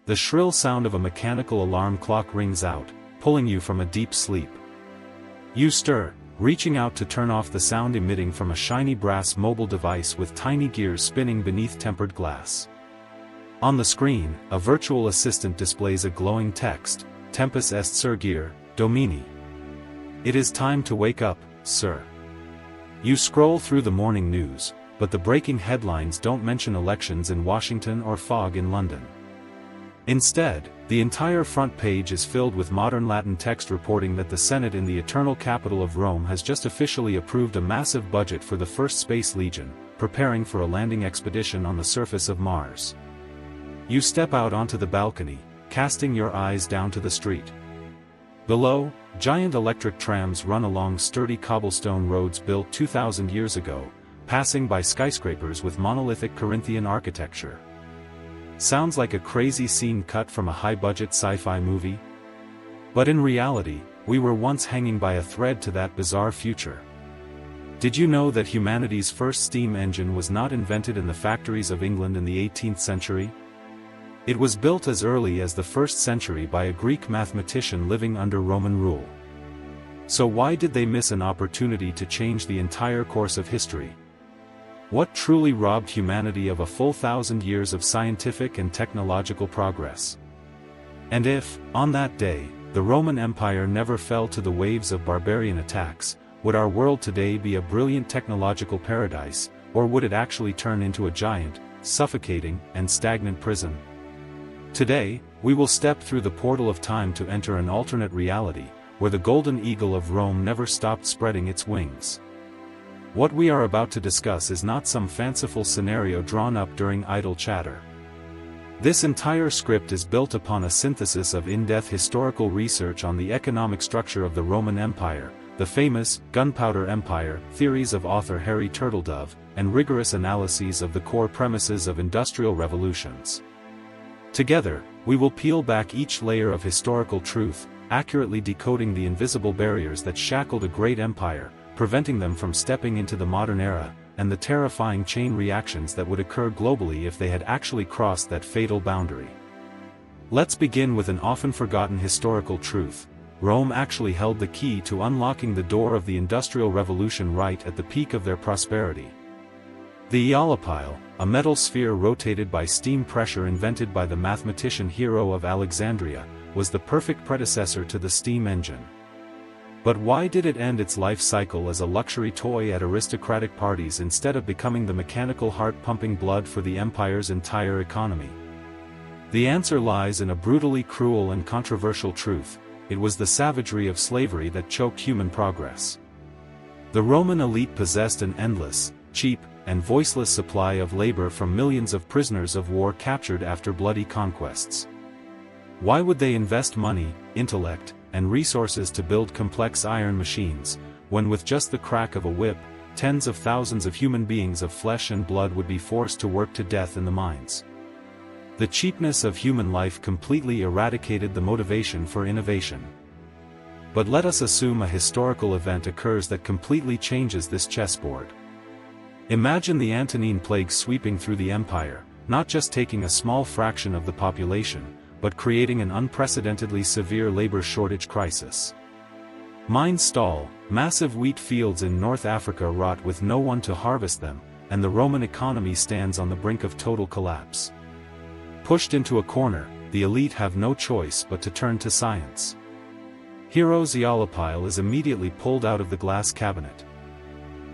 The shrill sound of a mechanical alarm clock rings out, pulling you from a deep sleep. You stir, reaching out to turn off the sound emitting from a shiny brass mobile device with tiny gears spinning beneath tempered glass. On the screen, a virtual assistant displays a glowing text, Tempus est surgere, Domini. It is time to wake up, sir. You scroll through the morning news, but the breaking headlines don't mention elections in Washington or fog in London. Instead, the entire front page is filled with modern Latin text reporting that the Senate in the eternal capital of Rome has just officially approved a massive budget for the first Space Legion, preparing for a landing expedition on the surface of Mars. You step out onto the balcony, casting your eyes down to the street. Below, giant electric trams run along sturdy cobblestone roads built 2,000 years ago, passing by skyscrapers with monolithic Corinthian architecture. Sounds like a crazy scene cut from a high-budget sci-fi movie? But in reality, we were once hanging by a thread to that bizarre future. Did you know that humanity's first steam engine was not invented in the factories of England in the 18th century? It was built as early as the 1st century by a Greek mathematician living under Roman rule. So why did they miss an opportunity to change the entire course of history? What truly robbed humanity of a full 1,000 years of scientific and technological progress? And if, on that day, the Roman Empire never fell to the waves of barbarian attacks, would our world today be a brilliant technological paradise, or would it actually turn into a giant, suffocating, and stagnant prison? Today, we will step through the portal of time to enter an alternate reality, where the golden eagle of Rome never stopped spreading its wings. What we are about to discuss is not some fanciful scenario drawn up during idle chatter. This entire script is built upon a synthesis of in-depth historical research on the economic structure of the Roman Empire, the famous Gunpowder Empire theories of author Harry Turtledove, and rigorous analyses of the core premises of industrial revolutions. Together, we will peel back each layer of historical truth, accurately decoding the invisible barriers that shackled a great empire, preventing them from stepping into the modern era, and the terrifying chain reactions that would occur globally if they had actually crossed that fatal boundary. Let's begin with an often forgotten historical truth. Rome actually held the key to unlocking the door of the Industrial Revolution right at the peak of their prosperity. The Eolipile, a metal sphere rotated by steam pressure invented by the mathematician Hero of Alexandria, was the perfect predecessor to the steam engine. But why did it end its life cycle as a luxury toy at aristocratic parties instead of becoming the mechanical heart-pumping blood for the empire's entire economy? The answer lies in a brutally cruel and controversial truth: it was the savagery of slavery that choked human progress. The Roman elite possessed an endless, cheap, and voiceless supply of labor from millions of prisoners of war captured after bloody conquests. Why would they invest money, intellect, and resources to build complex iron machines, when with just the crack of a whip, tens of thousands of human beings of flesh and blood would be forced to work to death in the mines? The cheapness of human life completely eradicated the motivation for innovation. But let us assume a historical event occurs that completely changes this chessboard. Imagine the Antonine Plague sweeping through the empire, not just taking a small fraction of the population, but creating an unprecedentedly severe labor shortage crisis. Mines stall, massive wheat fields in North Africa rot with no one to harvest them, and the Roman economy stands on the brink of total collapse. Pushed into a corner, the elite have no choice but to turn to science. Hero's Eolipile is immediately pulled out of the glass cabinet.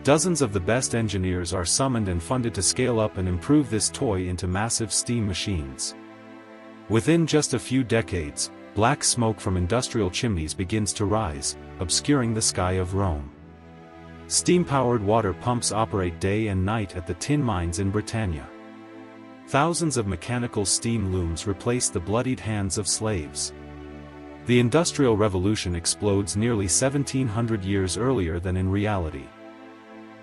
Dozens of the best engineers are summoned and funded to scale up and improve this toy into massive steam machines. Within just a few decades, black smoke from industrial chimneys begins to rise, obscuring the sky of Rome. Steam-powered water pumps operate day and night at the tin mines in Britannia. Thousands of mechanical steam looms replace the bloodied hands of slaves. The Industrial Revolution explodes nearly 1,700 years earlier than in reality.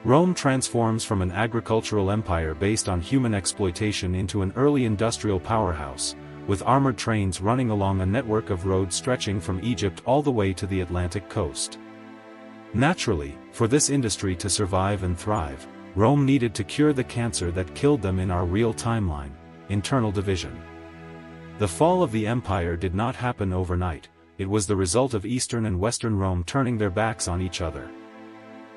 Rome transforms from an agricultural empire based on human exploitation into an early industrial powerhouse, with armored trains running along a network of roads stretching from Egypt all the way to the Atlantic coast. Naturally, for this industry to survive and thrive, Rome needed to cure the cancer that killed them in our real timeline: internal division. The fall of the empire did not happen overnight, it was the result of Eastern and Western Rome turning their backs on each other.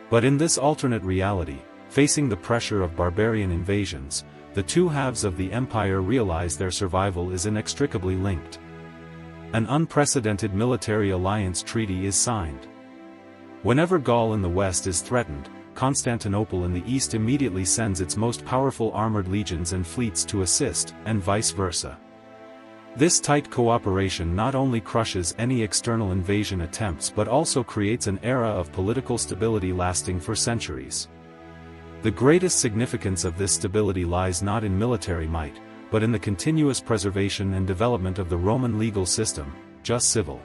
But in this alternate reality, facing the pressure of barbarian invasions, the two halves of the empire realize their survival is inextricably linked. An unprecedented military alliance treaty is signed. Whenever Gaul in the west is threatened, Constantinople in the east immediately sends its most powerful armored legions and fleets to assist, and vice versa. This tight cooperation not only crushes any external invasion attempts but also creates an era of political stability lasting for centuries. The greatest significance of this stability lies not in military might, but in the continuous preservation and development of the Roman legal system, just civil.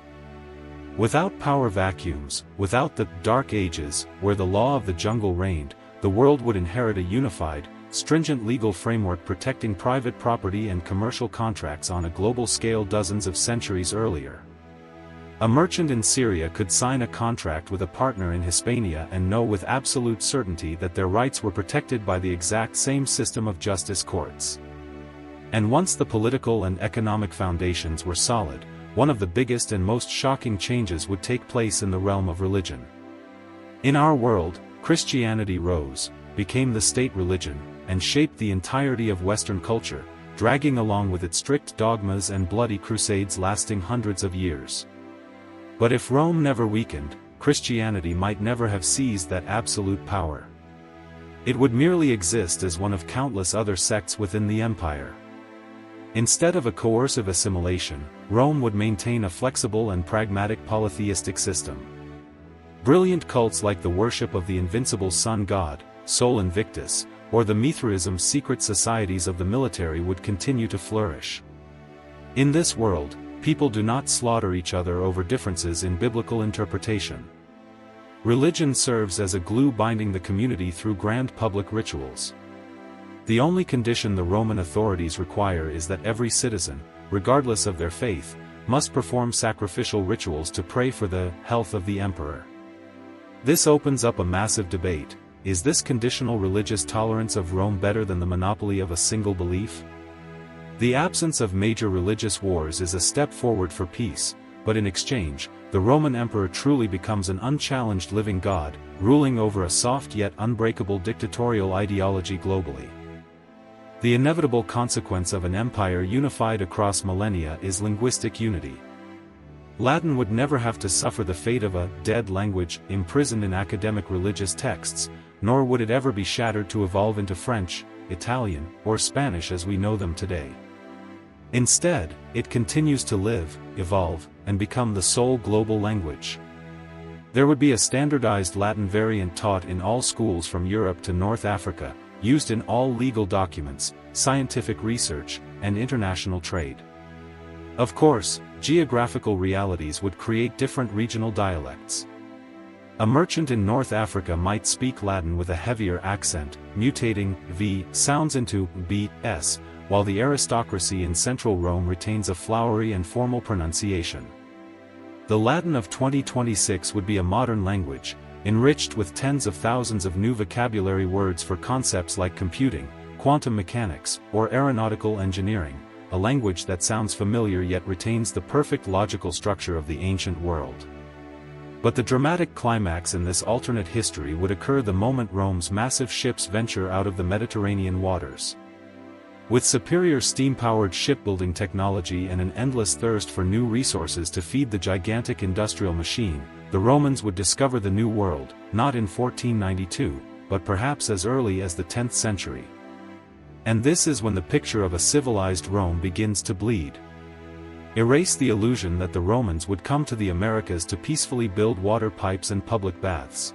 Without power vacuums, without the Dark Ages, where the law of the jungle reigned, the world would inherit a unified, stringent legal framework protecting private property and commercial contracts on a global scale dozens of centuries earlier. A merchant in Syria could sign a contract with a partner in Hispania and know with absolute certainty that their rights were protected by the exact same system of justice courts. And once the political and economic foundations were solid, one of the biggest and most shocking changes would take place in the realm of religion. In our world, Christianity rose, became the state religion, and shaped the entirety of Western culture, dragging along with it strict dogmas and bloody crusades lasting hundreds of years. But if Rome never weakened, Christianity might never have seized that absolute power. It would merely exist as one of countless other sects within the empire. Instead of a coercive assimilation, Rome would maintain a flexible and pragmatic polytheistic system. Brilliant cults like the worship of the invincible sun god, Sol Invictus, or the Mithraism's secret societies of the military would continue to flourish. In this world, people do not slaughter each other over differences in biblical interpretation. Religion serves as a glue binding the community through grand public rituals. The only condition the Roman authorities require is that every citizen, regardless of their faith, must perform sacrificial rituals to pray for the health of the emperor. This opens up a massive debate. Is this conditional religious tolerance of Rome better than the monopoly of a single belief? The absence of major religious wars is a step forward for peace, but in exchange, the Roman emperor truly becomes an unchallenged living god, ruling over a soft yet unbreakable dictatorial ideology globally. The inevitable consequence of an empire unified across millennia is linguistic unity. Latin would never have to suffer the fate of a dead language imprisoned in academic religious texts, nor would it ever be shattered to evolve into French, Italian, or Spanish as we know them today. Instead, it continues to live, evolve, and become the sole global language. There would be a standardized Latin variant taught in all schools from Europe to North Africa, used in all legal documents, scientific research, and international trade. Of course, geographical realities would create different regional dialects. A merchant in North Africa might speak Latin with a heavier accent, mutating V sounds into B, S, while the aristocracy in central Rome retains a flowery and formal pronunciation. The Latin of 2026 would be a modern language, enriched with tens of thousands of new vocabulary words for concepts like computing, quantum mechanics, or aeronautical engineering, a language that sounds familiar yet retains the perfect logical structure of the ancient world. But the dramatic climax in this alternate history would occur the moment Rome's massive ships venture out of the Mediterranean waters. With superior steam-powered shipbuilding technology and an endless thirst for new resources to feed the gigantic industrial machine, the Romans would discover the New World, not in 1492, but perhaps as early as the 10th century. And this is when the picture of a civilized Rome begins to bleed. Erase the illusion that the Romans would come to the Americas to peacefully build water pipes and public baths.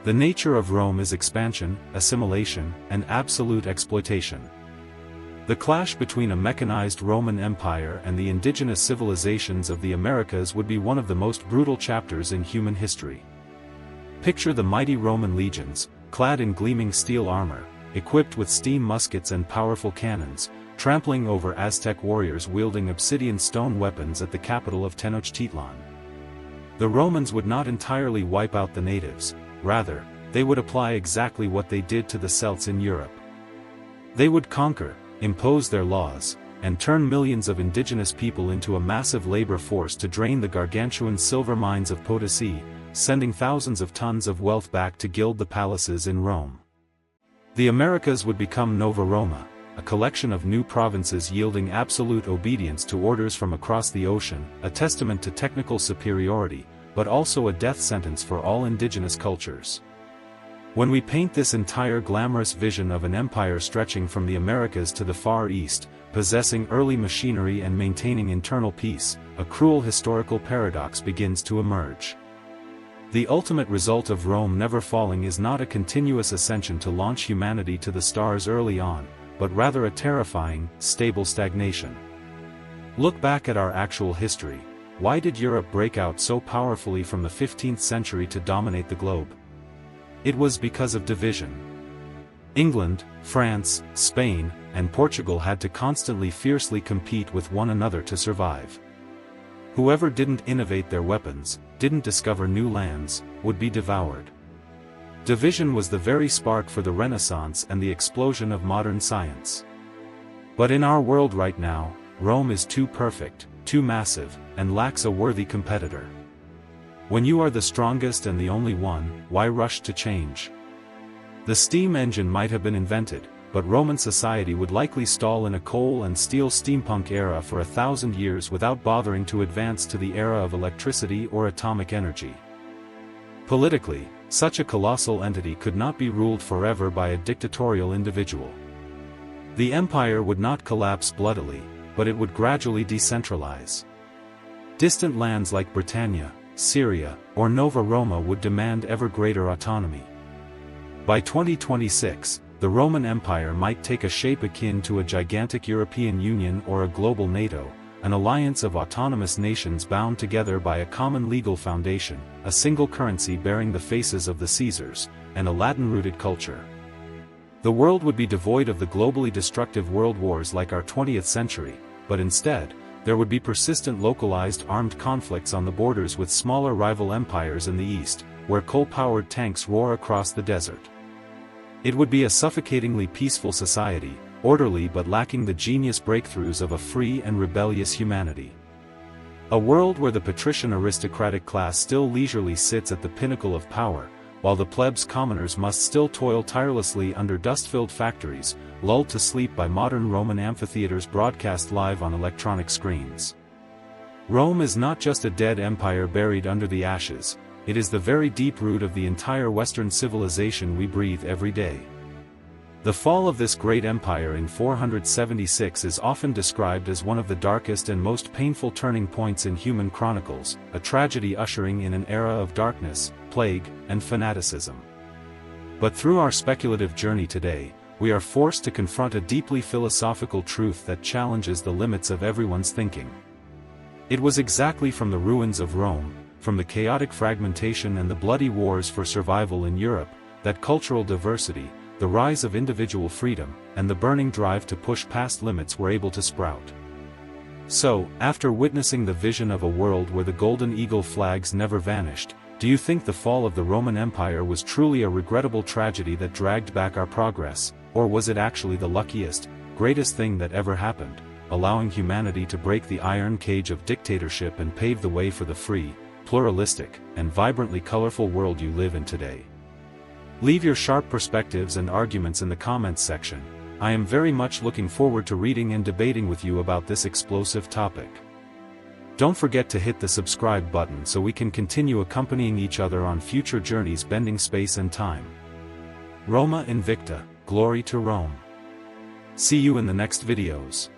The nature of Rome is expansion, assimilation, and absolute exploitation. The clash between a mechanized Roman Empire and the indigenous civilizations of the Americas would be one of the most brutal chapters in human history. Picture the mighty Roman legions, clad in gleaming steel armor, equipped with steam muskets and powerful cannons, trampling over Aztec warriors wielding obsidian stone weapons at the capital of Tenochtitlan. The Romans would not entirely wipe out the natives, rather, they would apply exactly what they did to the Celts in Europe. They would conquer, impose their laws, and turn millions of indigenous people into a massive labor force to drain the gargantuan silver mines of Potosi, sending thousands of tons of wealth back to gild the palaces in Rome. The Americas would become Nova Roma, a collection of new provinces yielding absolute obedience to orders from across the ocean, a testament to technical superiority, but also a death sentence for all indigenous cultures. When we paint this entire glamorous vision of an empire stretching from the Americas to the Far East, possessing early machinery and maintaining internal peace, a cruel historical paradox begins to emerge. The ultimate result of Rome never falling is not a continuous ascension to launch humanity to the stars early on, but rather a terrifying, stable stagnation. Look back at our actual history. Why did Europe break out so powerfully from the 15th century to dominate the globe? It was because of division. England, France, Spain, and Portugal had to constantly fiercely compete with one another to survive. Whoever didn't innovate their weapons, didn't discover new lands, would be devoured. Division was the very spark for the Renaissance and the explosion of modern science. But in our world right now, Rome is too perfect, too massive, and lacks a worthy competitor. When you are the strongest and the only one, why rush to change? The steam engine might have been invented, but Roman society would likely stall in a coal and steel steampunk era for 1,000 years without bothering to advance to the era of electricity or atomic energy. Politically, such a colossal entity could not be ruled forever by a dictatorial individual. The empire would not collapse bloodily, but it would gradually decentralize. Distant lands like Britannia, Syria, or Nova Roma would demand ever greater autonomy. By 2026, the Roman Empire might take a shape akin to a gigantic European Union or a global NATO, an alliance of autonomous nations bound together by a common legal foundation, a single currency bearing the faces of the Caesars, and a Latin-rooted culture. The world would be devoid of the globally destructive world wars like our 20th century, but instead, there would be persistent localized armed conflicts on the borders with smaller rival empires in the east, where coal-powered tanks roar across the desert. It would be a suffocatingly peaceful society, orderly but lacking the genius breakthroughs of a free and rebellious humanity. A world where the patrician aristocratic class still leisurely sits at the pinnacle of power, while the plebs commoners must still toil tirelessly under dust-filled factories, lulled to sleep by modern Roman amphitheaters broadcast live on electronic screens. Rome is not just a dead empire buried under the ashes, it is the very deep root of the entire Western civilization we breathe every day. The fall of this great empire in 476 is often described as one of the darkest and most painful turning points in human chronicles, a tragedy ushering in an era of darkness, plague, and fanaticism. But through our speculative journey today, we are forced to confront a deeply philosophical truth that challenges the limits of everyone's thinking. It was exactly from the ruins of Rome, from the chaotic fragmentation and the bloody wars for survival in Europe, that cultural diversity, the rise of individual freedom, and the burning drive to push past limits were able to sprout. So, after witnessing the vision of a world where the golden eagle flags never vanished, do you think the fall of the Roman Empire was truly a regrettable tragedy that dragged back our progress, or was it actually the luckiest, greatest thing that ever happened, allowing humanity to break the iron cage of dictatorship and pave the way for the free, pluralistic, and vibrantly colorful world you live in today? Leave your sharp perspectives and arguments in the comments section. I am very much looking forward to reading and debating with you about this explosive topic. Don't forget to hit the subscribe button so we can continue accompanying each other on future journeys bending space and time. Roma Invicta, glory to Rome. See you in the next videos.